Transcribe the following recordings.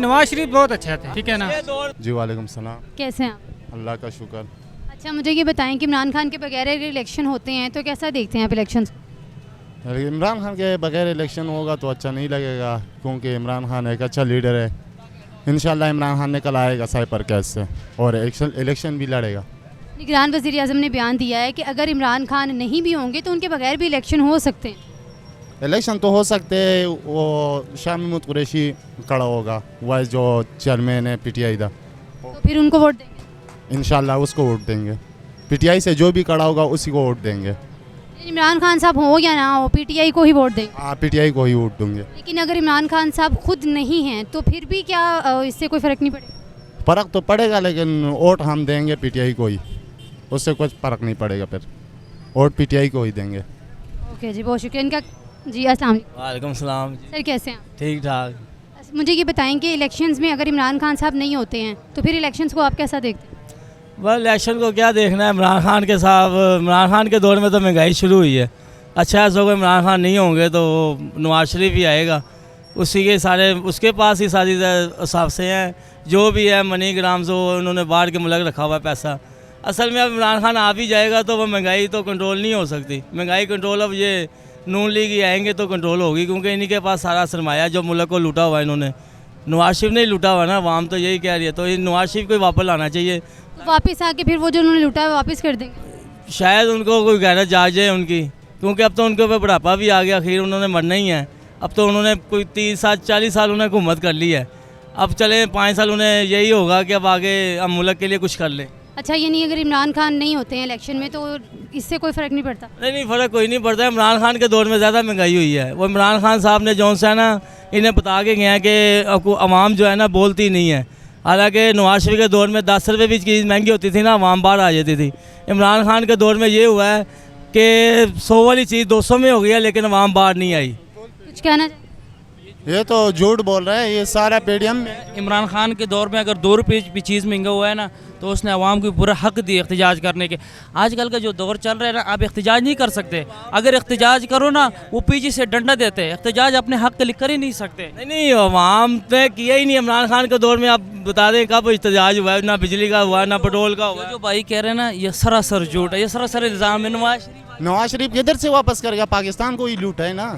नवाज शरीफ बहुत अच्छा थे, ठीक है ना। जी वालेकुम सलाम। कैसे हैं आप? अल्लाह का शुक्र। अच्छा, मुझे ये बताएं कि इमरान खान के बगैर अगर इलेक्शन होते हैं तो कैसा देखते हैं आप इलेक्शन? इमरान खान के बगैर इलेक्शन होगा तो अच्छा नहीं लगेगा, क्योंकि इमरान खान एक अच्छा लीडर है। इंशाल्लाह इमरान खान निकल आएगा साइपर कैस से और इलेक्शन भी लड़ेगा। निगरान वज़ीर आज़म ने बयान दिया है कि अगर इमरान खान नहीं भी होंगे तो उनके बगैर भी इलेक्शन हो सकते हैं। इलेक्शन तो हो सकते हैं, वो शामी महमूद कुरैशी खड़ा होगा, वाइस जो चेयरमैन है पीटीआई का, तो फिर उनको वोट देंगे? इंशाल्लाह उसको वोट देंगे। पीटीआई से जो भी खड़ा होगा उसी को वोट देंगे। इमरान खान साहब हो या ना हो पीटीआई को ही वोट देंगे? हाँ, पीटीआई को ही वोट देंगे। लेकिन अगर इमरान खान साहब खुद नहीं हैं तो फिर भी क्या इससे कोई फ़र्क नहीं पड़ेगा? फ़र्क तो पड़ेगा, लेकिन वोट हम देंगे पीटीआई को ही, उससे कुछ फ़र्क नहीं पड़ेगा। फिर वोट पीटीआई को ही देंगे। ओके जी, बहुत शुक्रिया इनका। जी अस्सलाम वालेकुम। वालेकुम सलाम। सर कैसे हैं आप? ठीक ठाक। मुझे ये बताएं कि इलेक्शंस में अगर इमरान खान साहब नहीं होते हैं तो फिर इलेक्शंस को आप कैसा देखते हैं? बस इलेक्शन को क्या देखना है, इमरान खान के साथ, इमरान खान के दौर में तो महंगाई शुरू हुई है। अच्छा ऐसा कोई इमरान खान नहीं होंगे तो नवाज शरीफ ही आएगा, उसी के सारे उसके पास ही सारी हिसाब से हैं, जो भी है मनी ग्राम से उन्होंने बाढ़ के मुलक रखा हुआ है पैसा। असल में अब इमरान खान आ भी जाएगा तो वो महंगाई तो कंट्रोल नहीं हो सकती। महंगाई कंट्रोल अब ये नून लीग ही आएंगे तो कंट्रोल होगी, क्योंकि इन्हीं के पास सारा सरमाया जो मुल्क को लूटा हुआ है इन्होंने। नवाज शरीफ ने लूटा हुआ ना, आवाम तो यही कह रही है, तो ये नवाज शरीफ को वापस लाना चाहिए। तो वापस आके फिर वो जो उन्होंने लूटा है वापस कर देंगे? शायद उनको कोई गैरत जाग जाए उनकी, क्योंकि अब तो उनके ऊपर बुढ़ापा भी आ गया, आखिर उन्होंने मरना ही है। अब तो उन्होंने कोई 30-40 साल उन्हें हुकूमत कर ली है, अब चले 5 साल उन्हें यही होगा कि अब आगे हम मुल्क के लिए कुछ कर लें। अच्छा, ये नहीं अगर इमरान खान नहीं होते हैं इलेक्शन में तो इससे कोई फ़र्क नहीं पड़ता? नहीं, फ़र्क कोई नहीं पड़ता। इमरान खान के दौर में ज़्यादा महंगाई हुई है। वो इमरान खान साहब ने जौन सा है ना, इन्हें बता के गए हैं कि अवाम जो है ना बोलती नहीं है। हालांकि नवाज शरीफ के दौर में 10 रुपये भी चीज़ महंगी होती थी ना, अवाम बाहर आ जाती थी। इमरान खान के दौर में ये हुआ है कि 100 वाली चीज़ 200 में हो गई है, लेकिन अवाम बाहर नहीं आई। कुछ कहना चाहिए? ये तो झूठ बोल रहे हैं, ये सारा पेटीएम में। इमरान खान के दौर में अगर 2 रुपये भी चीज़ महंगा हुआ है ना तो उसने अवाम को पूरा हक दिया एहतजाज करने के। आजकल का जो दौर चल रहा है ना, आप एहतजाज नहीं कर सकते। अगर एहतजाज करो ना वो पीछे से डंडा देते हैं, एहतजाज अपने हक के लिए कर ही नहीं सकते। नहीं, अवाम ने किया ही नहीं। इमरान खान के दौर में आप बता दें कब एहतजाज हुआ है? ना बिजली का हुआ, ना पेट्रोल का हुआ। जो भाई कह रहे हैं ना, ये सरासर झूठ है, ये सरासर इल्ज़ाम है। नवाज शरीफ किधर से वापस करेगा? पाकिस्तान को ही लूट है ना,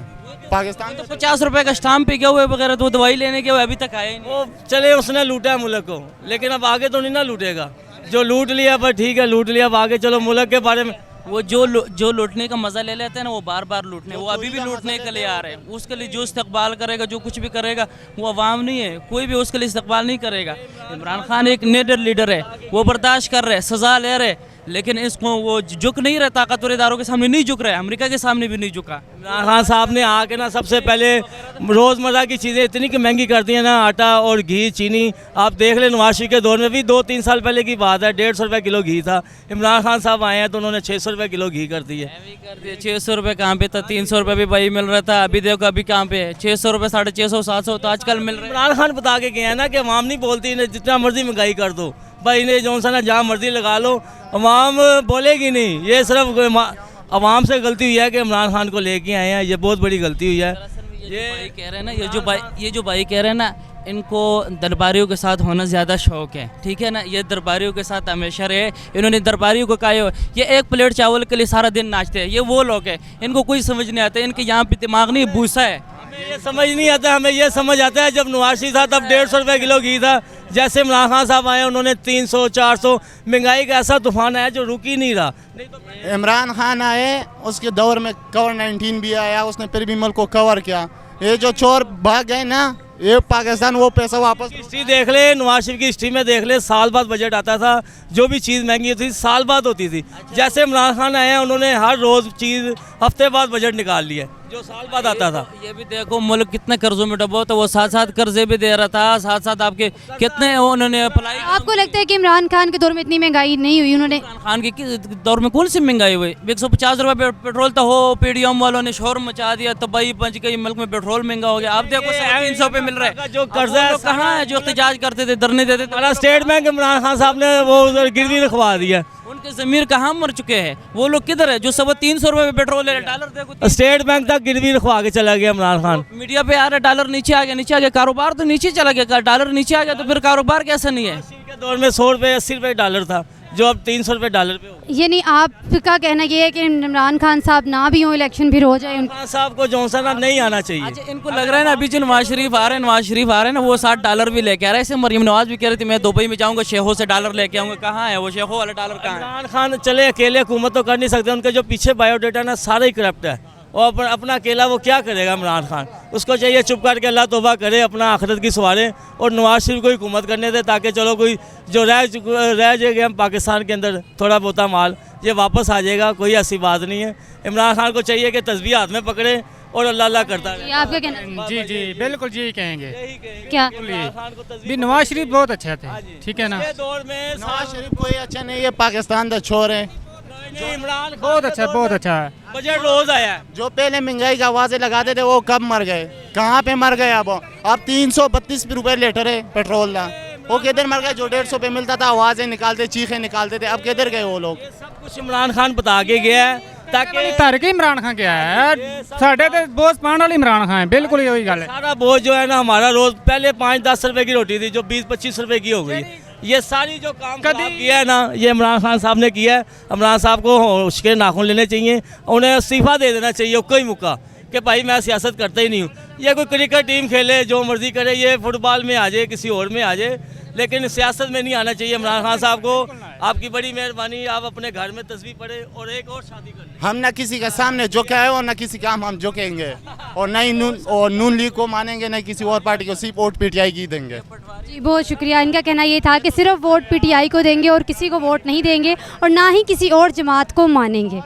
पाकिस्तान तो 50 रुपए का स्टाम्प पे गया हुआ है वगैरह, तो दवाई लेने के अभी तक आए नहीं। वो चले उसने लूटा है मुल्क को, लेकिन अब आगे तो नहीं ना लूटेगा। जो लूट लिया पर ठीक है, लूट लिया, अब आगे चलो मुल्क के बारे में। वो जो लूटने का मजा ले लेते हैं ना, वो बार बार लूटने, वो अभी भी लूटने के लिए आ रहे हैं। उसके लिए जो इस्तकबाल करेगा, जो कुछ भी करेगा, वो अवाम नहीं है, कोई भी उसके लिए इस्तकबाल नहीं करेगा। इमरान खान एक नेडर लीडर है, वो बर्दाश्त कर रहे, सजा ले रहे, लेकिन इसको वो झुक नहीं रहे, ताकतवर इदारों के सामने नहीं झुक रहे, अमेरिका के सामने भी नहीं झुका। इमरान खान साहब ने आके ना सबसे पहले रोज़मर्रा की चीज़ें इतनी कि महंगी कर दी है ना, आटा और घी, चीनी। आप देख लें नवाज शरीफ के दौर में भी 2-3 साल पहले की बात है, 150 रुपये किलो घी था। इमरान खान साहब आए हैं तो उन्होंने 600 रुपये किलो घी कर दी है। 600 रुपये कहाँ पे था? 300 रुपये भी भाई मिल रहा था। अभी देखो अभी कहाँ पे है, 600 रुपये, 650, 700 तो आजकल मिल रहा है। इमरान खान बता के गए हैं ना कि अवाम नहीं बोलती, इन्हें जितना मर्जी महंगाई कर दो भाई, इन्हें जो सा ना जहाँ मर्जी लगा लो, अवाम बोलेगी नहीं। ये सिर्फ अवाम से गलती हुई है कि इमरान खान को लेके आए हैं, ये बहुत बड़ी गलती हुई है। ये भाई कह रहे हैं ना, ये जो भाई कह रहे हैं ना, इनको दरबारियों के साथ होना ज़्यादा शौक है, ठीक है ना। ये दरबारियों के साथ हमेशा रहे, इन्होंने दरबारियों को कहा ये एक प्लेट चावल के लिए सारा दिन नाचते हैं। ये वो लोग हैं, इनको कोई समझ नहीं आता, इनके यहाँ पे दिमाग नहीं, भूसा है। हमें ये समझ नहीं आता, हमें ये समझ आता है जब नवाज शरीफ था तब 150 रुपये किलो घी था। जैसे इमरान खान साहब आए उन्होंने 300-400, महंगाई का ऐसा तूफान आया जो रुक ही नहीं रहा। नहीं तो इमरान खान आए, उसके दौर में कोविड-19 भी आया, उसने फिर भी मुल्क को कवर किया। ये जो चोर भाग गए ना, ये पाकिस्तान वो पैसा वापस। हिस्ट्री देख ले, नवाज शरीफ की हिस्ट्री में देख ले, साल बाद बजट आता था। जो भी चीज़ महंगी होती थी साल बाद होती थी। जैसे इमरान खान आए हैं उन्होंने हर रोज़ चीज़ हफ्ते बाद बजट निकाल लिया, जो साल बाद आता था। ये भी देखो मुल्क कितने कर्जों में डूबा, तो वो साथ साथ कर्जे भी दे रहा था, साथ साथ आपके कितने उन्होंने अप्लाई। आपको लगता है कि इमरान खान के दौर में इतनी महंगाई नहीं हुई? उन्होंने इमरान खान के दौर में कौन सी महंगाई हुई? 150 रुपये पेट्रोल तो हो, पीडीएम वालों ने शोर मचा दिया, तबाही बच गई, मुल्क में पेट्रोल महंगा हो गया। आप देखो 350 पे मिल रहा है। जो कर्जा है कहाँ है जो एहतजाज करते थे, धरने देते थे? स्टेट बैंक इमरान खान साहब ने वो गिरवी रखवा दिया। उनके ज़मीर कहाँ मर चुके हैं? वो लोग किधर है जो 350 रुपये में पेट्रोल ले रहे? डॉलर देखो, स्टेट बैंक तक गिरवी रखवा के चला गया इमरान खान। मीडिया पे आ रहा है डॉलर नीचे आ गया, नीचे आ गया, कारोबार तो नीचे चला गया, डॉलर नीचे आ गया तो फिर कारोबार कैसा नहीं है? के दौर में 100 रुपये 80 रुपये डॉलर था, जो अब 300 रुपये डॉलर पे हो गया। यानी आपका कहना ये है कि इमरान खान साहब ना भी हो, इलेक्शन फिर हो जाए। इमरान साहब को जॉनसन अब नहीं आना चाहिए। अच्छा, इनको लग रहा है ना अभी जो नवाज शरीफ आ रहे हैं ना, वो $60 भी लेके आ रहे हैं। ऐसे मरीम नवाज भी कह रही थी मैं दुबई में जाऊंगा, शेखों से डॉलर लेके आऊंगा। कहाँ है वो शेखों वाला डॉलर? कहाँ है? इमरान खान चले अकेले हुकूमत तो कर नहीं सकते, उनके जो पीछे बायोडेटा ना सारा ही करप्ट है, और अपना अकेला वो क्या करेगा इमरान खान? उसको चाहिए चुप करके अल्लाह तौबा करे, अपना आखिरत की सवारे, और नवाज शरीफ को हुकूमत करने दे, ताकि चलो कोई जो रह जाएगा हम पाकिस्तान के अंदर थोड़ा बहुत माल ये वापस आ जाएगा, कोई ऐसी बात नहीं है। इमरान खान को चाहिए कि तस्बीह हाथ में पकड़े और अल्लाह अल्लाह करता ये रहे। आपका कहना? जी जी बिल्कुल जी कहेंगे। क्या इमरान खान को तस्बीह भी नवाज शरीफ बहुत अच्छे थे, ठीक है ना? ये दौर में नवाज शरीफ कोई अच्छा नहीं है, पाकिस्तान का छोर है। नहीं, इमरान खान बहुत अच्छा, बहुत अच्छा है। बजट रोज आया है। जो पहले महंगाई की आवाज़ें लगाते थे वो कब मर गए? कहाँ पे मर गए? अब 332 रुपये लीटर है पेट्रोल का। वो किधर मर गए? जो 150 पे मिलता था आवाज़ें निकालते, चीखें निकालते थे, अब किधर गए वो लोग? सब कुछ इमरान खान बता के गया है, ताकि धर के इमरान खान क्या है, साढ़े तो बोझ पाने वाले इमरान खान है, बिल्कुल यही गल है। सारा बोझ जो है ना हमारा, रोज पहले 5-10 रुपए की रोटी थी जो 20-25 रुपए की हो गई। ये सारी जो काम खराब किया है ना, ये इमरान खान साहब ने किया है। इमरान साहब को उसके नाखून लेने चाहिए, उन्हें इस्तीफा दे देना चाहिए कोई मौका कि भाई मैं सियासत करता ही नहीं हूँ। ये कोई क्रिकेट टीम खेले, जो मर्जी करे, ये फुटबॉल में आ जाए, किसी और में आ जाए, लेकिन सियासत में नहीं आना चाहिए इमरान खान साहब को। आपकी बड़ी मेहरबानी, आप अपने घर में तस्वीर पढ़े और एक और शादी कर लें। हम ना किसी के सामने झुके हैं और ना किसी काम हम झुकेंगे, और ना ही नून लीग को मानेंगे, ना किसी और पार्टी को, सिर्फ वोट पीटीआई की देंगे। जी बहुत शुक्रिया। इनका कहना ये था कि सिर्फ वोट पीटीआई को देंगे और किसी को वोट नहीं देंगे और ना ही किसी और जमात को मानेंगे।